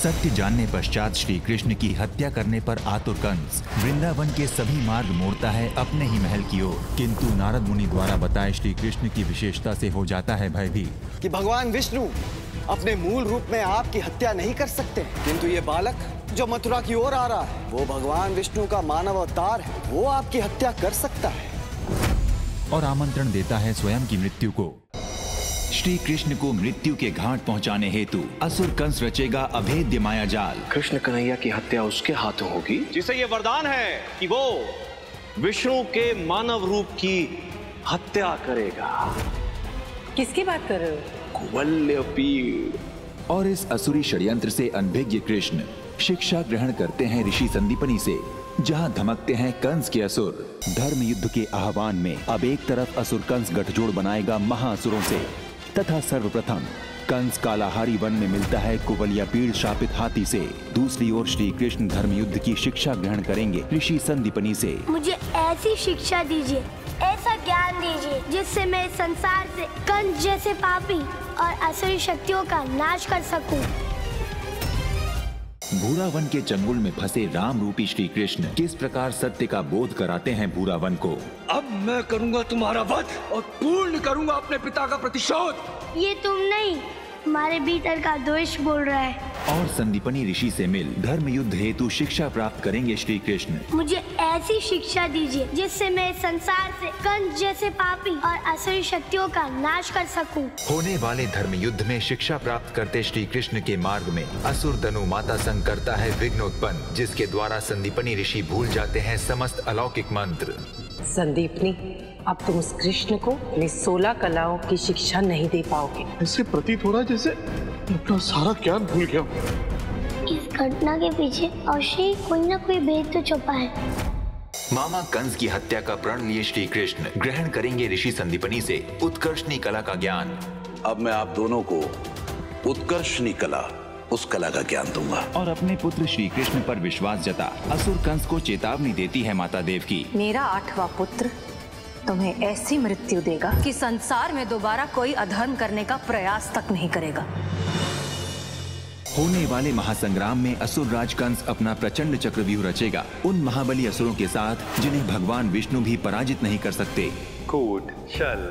सत्य जानने पश्चात श्री कृष्ण की हत्या करने पर आतुर कंस वृंदावन के सभी मार्ग मोड़ता है अपने ही महल की ओर, किंतु नारद मुनि द्वारा बताए श्री कृष्ण की विशेषता से हो जाता है भयभीत कि भगवान विष्णु अपने मूल रूप में आपकी हत्या नहीं कर सकते, किंतु ये बालक जो मथुरा की ओर आ रहा है वो भगवान विष्णु का मानव अवतार है, वो आपकी हत्या कर सकता है। और आमंत्रण देता है स्वयं की मृत्यु को। श्री कृष्ण को मृत्यु के घाट पहुंचाने हेतु असुर कंस रचेगा अभेद्य माया जाल। कृष्ण कन्हैया की हत्या उसके हाथों होगी जिसे ये वरदान है कि वो विष्णु के मानव रूप की हत्या करेगा। किसकी बात कर रहे हो? कुवल्यपीड़। और इस असुरी षड्यंत्र से अनभिज्ञ कृष्ण शिक्षा ग्रहण करते हैं ऋषि संदीपनी से, जहां धमकते हैं कंस के असुर। धर्म युद्ध के आह्वान में अब एक तरफ असुर कंस गठजोड़ बनाएगा महाअसुरों से, तथा सर्वप्रथम कंस कालाहारी वन में मिलता है कुवलयापीड़ शापित हाथी से। दूसरी ओर श्री कृष्ण धर्म युद्ध की शिक्षा ग्रहण करेंगे ऋषि संदीपनी से। मुझे ऐसी शिक्षा दीजिए, ऐसा ज्ञान दीजिए जिससे मैं इस संसार से कंस जैसे पापी और असुरी शक्तियों का नाश कर सकूं। भूरा वन के चंगुल में फंसे राम रूपी श्री कृष्ण किस प्रकार सत्य का बोध कराते हैं भूरा वन को। अब मैं करूंगा तुम्हारा वध और पूर्ण करूंगा अपने पिता का प्रतिशोध। ये तुम नहीं, हमारे भीतर का द्वेष बोल रहा है। और संदीपनी ऋषि से मिल धर्म युद्ध हेतु शिक्षा प्राप्त करेंगे श्री कृष्ण। मुझे ऐसी शिक्षा दीजिए जिससे मैं इस संसार से कंस जैसे पापी और असुरी शक्तियों का नाश कर सकूं। होने वाले धर्म युद्ध में शिक्षा प्राप्त करते श्री कृष्ण के मार्ग में असुर धनु माता संग करता है विघ्न उत्पन्न, जिसके द्वारा संदीपनी ऋषि भूल जाते हैं समस्त अलौकिक मंत्र। संदीपनी, अब तुम उस कृष्ण को अपनी 16 कलाओं की शिक्षा नहीं दे पाओगे। ऐसे प्रतीत हो रहा है जैसे अपना सारा ज्ञान भूल गया। इस घटना के पीछे अवश्य कोई न कोई भेद तो छुपा है। मामा कंस की हत्या का प्रण लिए श्री कृष्ण ग्रहण करेंगे ऋषि संदीपनी से उत्कर्षणी कला का ज्ञान। अब मैं आप दोनों को उत्कर्षणी कला, उस कला का ज्ञान दूंगा। और अपने पुत्र श्री कृष्ण पर विश्वास जता असुर कंस को चेतावनी देती है माता देव की। मेरा 8वां पुत्र तुम्हें ऐसी मृत्यु देगा कि संसार में दोबारा कोई अधर्म करने का प्रयास तक नहीं करेगा। होने वाले महासंग्राम में असुर राज कंस अपना प्रचंड चक्रव्यूह रचेगा उन महाबली असुरों के साथ जिन्हें भगवान विष्णु भी पराजित नहीं कर सकते। कूट, छल,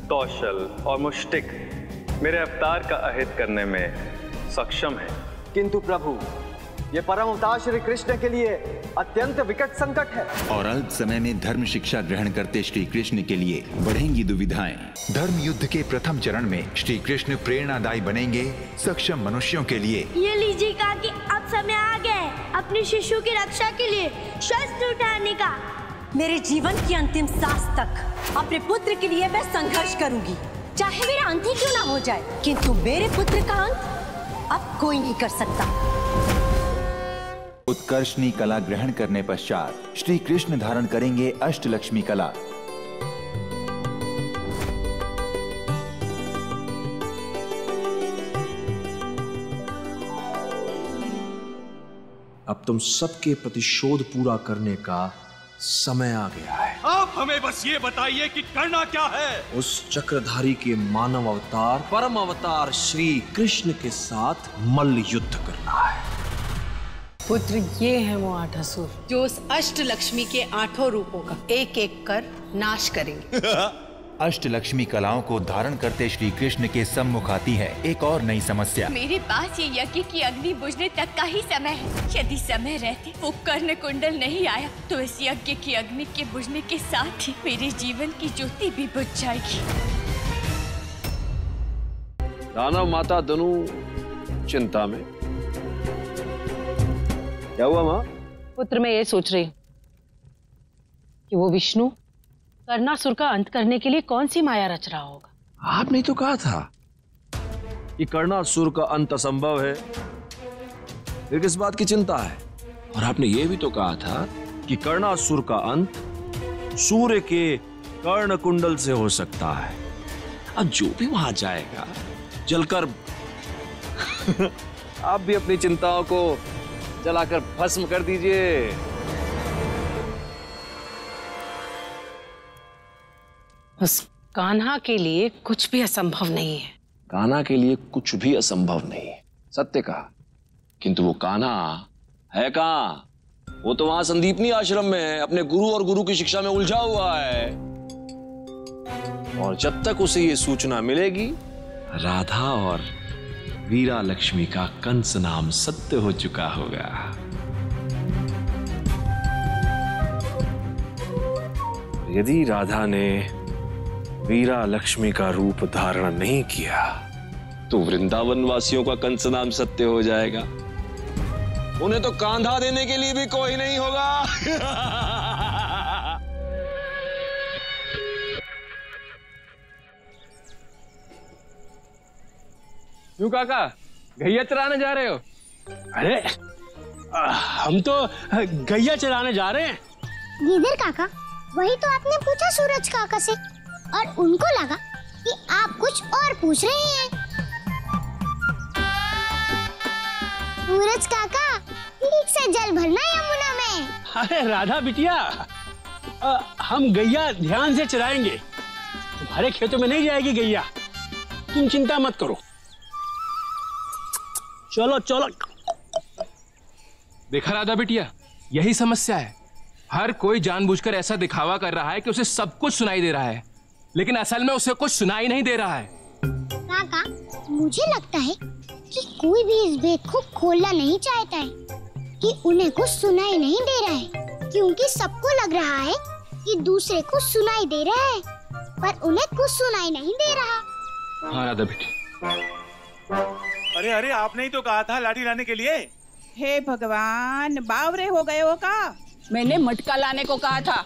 कौशल और मुष्टिक मेरे अवतार का अहित करने में सक्षम है, किंतु प्रभु ये परम अवतार श्री कृष्ण के लिए अत्यंत विकट संकट है। और अल्प समय में धर्म शिक्षा ग्रहण करते श्री कृष्ण के लिए बढ़ेंगी दुविधाएं। धर्म युद्ध के प्रथम चरण में श्री कृष्ण प्रेरणादायी बनेंगे सक्षम मनुष्यों के लिए। ये लीजिए कहा कि अब समय आ गया है अपने शिशु की रक्षा के लिए शस्त्र उठाने का। मेरे जीवन की अंतिम सांस तक अपने पुत्र के लिए मैं संघर्ष करूंगी, चाहे मेरा अंत ही क्यों ना हो जाए, किंतु मेरे पुत्र का अंत अब कोई नहीं कर सकता। उत्कर्षणी कला ग्रहण करने पश्चात श्री कृष्ण धारण करेंगे अष्टलक्ष्मी कला। अब तुम सबके प्रतिशोध पूरा करने का समय आ गया है। आप हमें बस ये बताइए कि करना क्या है। उस चक्रधारी के मानव अवतार परम अवतार श्री कृष्ण के साथ मल्ल युद्ध करना है। पुत्र, ये है वो 8 असुर जो उस अष्टलक्ष्मी के 8 रूपों का एक एक कर नाश करेंगे। अष्टलक्ष्मी कलाओं को धारण करते श्री कृष्ण के सम्मुख आती है एक और नई समस्या। मेरे पास ये यज्ञ की अग्नि बुझने तक का ही समय है। यदि समय रहते वो कर्ण कुंडल नहीं आया तो इस यज्ञ की अग्नि के बुझने के साथ ही मेरे जीवन की ज्योति भी बुझ जाएगी। दानव माता दनु चिंता में। क्या हुआ माँ? पुत्र, मैं ये सोच रही हूँ कि वो विष्णु कर्णासुर का अंत करने के लिए कौन सी माया रच रहा होगा। आपने तो कहा था कि कर्णासुर का अंत असंभव है, फिर किस बात की चिंता है? और आपने ये भी तो कहा था कि कर्णासुर का अंत सूर्य के कर्ण कुंडल से हो सकता है। अब जो भी वहां जाएगा जलकर आप भी अपनी चिंताओं को जलाकर भस्म कर दीजिए। उस कान्हा के लिए कुछ भी असंभव नहीं है। कान्हा के लिए कुछ भी असंभव नहीं है, सत्य कहा। किंतु वो कान्हा है कहां? वो तो वहां संदीपनी आश्रम में है, अपने गुरु और गुरु की शिक्षा में उलझा हुआ है। और जब तक उसे ये सूचना मिलेगी, राधा और वीरा लक्ष्मी का कंस नाम सत्य हो चुका होगा। यदि राधा ने वीरा लक्ष्मी का रूप धारण नहीं किया तो वृंदावन वासियों का कंस नाम सत्य हो जाएगा। उन्हें तो कांधा देने के लिए भी कोई नहीं होगा। क्यों काका, गैया चराने जा रहे हो? अरे हम तो गैया चराने जा रहे हैं। गिदर काका, वही तो आपने पूछा सूरज काका से और उनको लगा कि आप कुछ और पूछ रहे हैं। सूरज काका, ठीक से जल भरना यमुना में। अरे राधा बिटिया, हम गैया ध्यान से चराएंगे, तुम्हारे खेतों में नहीं जाएगी गैया, तुम चिंता मत करो। चलो चलो। देखा राधा बिटिया, यही समस्या है। हर कोई जानबूझकर ऐसा दिखावा कर रहा है कि उसे सब कुछ सुनाई दे रहा है, लेकिन असल में उसे कुछ सुनाई नहीं दे रहा है। काका, मुझे लगता है कि कोई भी इस भेद को खोलना नहीं चाहता है कि उन्हें कुछ सुनाई नहीं दे रहा है, क्योंकि सबको लग रहा है कि दूसरे को सुनाई दे रहा है, पर उन्हें कुछ सुनाई नहीं दे रहा। हाँ राधा बेटी। अरे अरे, आपने ही तो कहा था लाठी लाने के लिए। हे भगवान, बावरे हो गए हो का? मैंने मटका लाने को कहा था।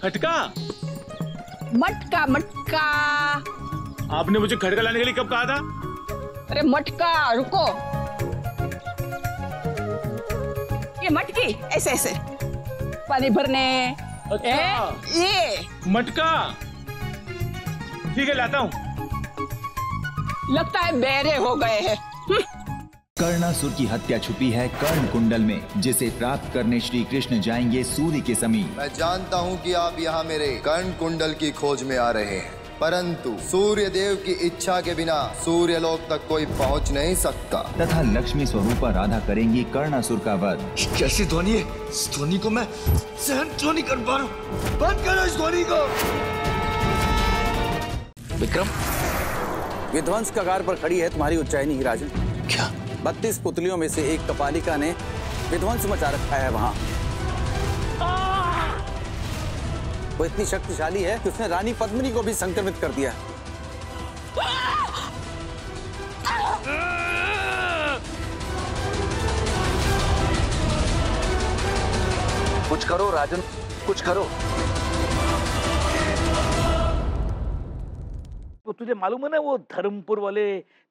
खटका? मटका मटका। आपने मुझे खटका लाने के लिए कब कहा था? अरे मटका, रुको। ये मटकी ऐसे ऐसे पानी भरने। ये मटका, ठीक है लाता हूँ। लगता है बेरे हो गए हैं। कर्णासुर की हत्या छुपी है कर्ण कुंडल में, जिसे प्राप्त करने श्री कृष्ण जाएंगे सूर्य के समीप। मैं जानता हूँ कि आप यहाँ मेरे कर्ण कुंडल की खोज में आ रहे हैं, परंतु सूर्य देव की इच्छा के बिना सूर्य लोक तक कोई पहुँच नहीं सकता। तथा लक्ष्मी स्वरूपा राधा करेंगी कर्णासुर का वध। कैसी ध्वनि है? इस ध्वनि को मैं सहन क्यों नहीं कर पा रहा हूँ? बंद करो इस ध्वनि को। विक्रम, विध्वंस कगार पर खड़ी है तुम्हारी उज्जैनी ही राजन। क्या? 32 पुतलियों में से एक कपालिका ने विध्वंस मचा रखा है वहां। वो इतनी शक्तिशाली है कि उसने रानी पद्मिनी को भी संक्रमित कर दिया। कुछ करो राजन, कुछ करो। तो तुझे मालूम है ना, वो धर्मपुर वाले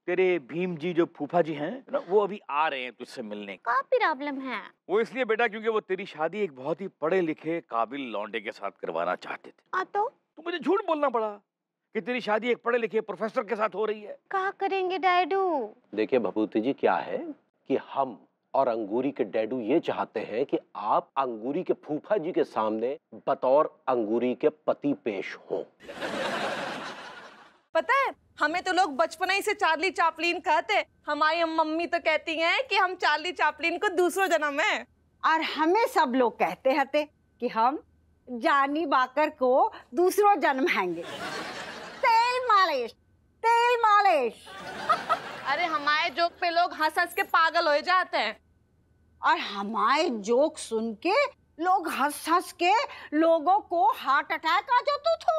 तेरे भीम जी जो फूफा जी हैं ना, वो अभी आ रहे हैं तुझसे मिलने। क्या प्रॉब्लम है? वो इसलिए बेटा क्योंकि वो तेरी शादी एक बहुत ही पढ़े लिखे काबिल लौंडे के साथ करवाना चाहते थे। तो मुझे झूठ बोलना पड़ा कि तेरी शादी एक पढ़े लिखे प्रोफेसर के साथ हो रही है। क्या करेंगे डैडू? देखिए भभूति जी, क्या है कि हम और अंगूरी के डैडू ये चाहते हैं कि आप अंगूरी के फूफा जी के सामने बतौर अंगूरी के पति पेश हों। पता है, हमें तो लोग बचपन ही से चार्ली चैपलिन कहते। हमारी मम्मी तो कहती हैं कि हम चार्ली चैपलिन को दूसरा जन्म है। और हमें सब लोग कहते हते कि हम जानी बाकर को दूसरो जन्म हैंगे। तेल मालिश, तेल मालिश। अरे हमारे जोक पे लोग हंस हंस के पागल हो जाते हैं। और हमारे जोक सुन के लोग हंस हंस के लोगों को हार्ट अटैक आ जाता था।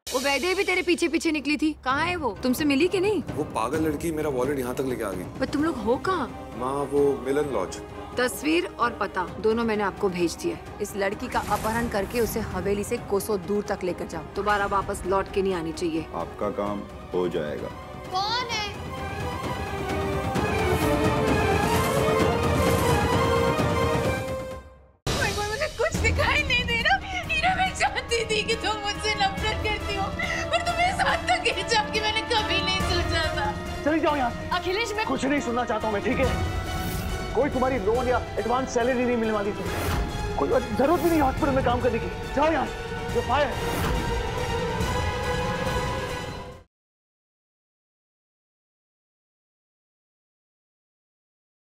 वो वैदे भी तेरे पीछे पीछे निकली थी, कहाँ है वो? तुमसे मिली कि नहीं? वो पागल लड़की मेरा वॉलेट यहाँ तक लेके आ गई। पर तुम लोग हो कहाँ? माँ, वो मिलन लॉज। तस्वीर और पता दोनों मैंने आपको भेज दिया है। इस लड़की का अपहरण करके उसे हवेली से कोसों दूर तक लेकर जाओ। दोबारा वापस लौट के नहीं आनी चाहिए। आपका काम हो जाएगा। कौन है? मुझे कुछ दिखाई नहीं दे रहा। हीरा, मैं चाहती थी कि तुम मुझसे नफरत करती हो, पर तुम इस हद तक गिर जाओ कि मैंने कभी नहीं सोचा था। चली जाओ यहाँ से। अखिलेश, मैं कुछ नहीं सुनना चाहता हूँ मैं, ठीक है? कोई तुम्हारी लोन या एडवांस सैलरी नहीं मिलने वाली थी। कोई जरूरत भी नहीं हॉस्पिटल में काम करने की। जाओ यहाँ से। जो फायर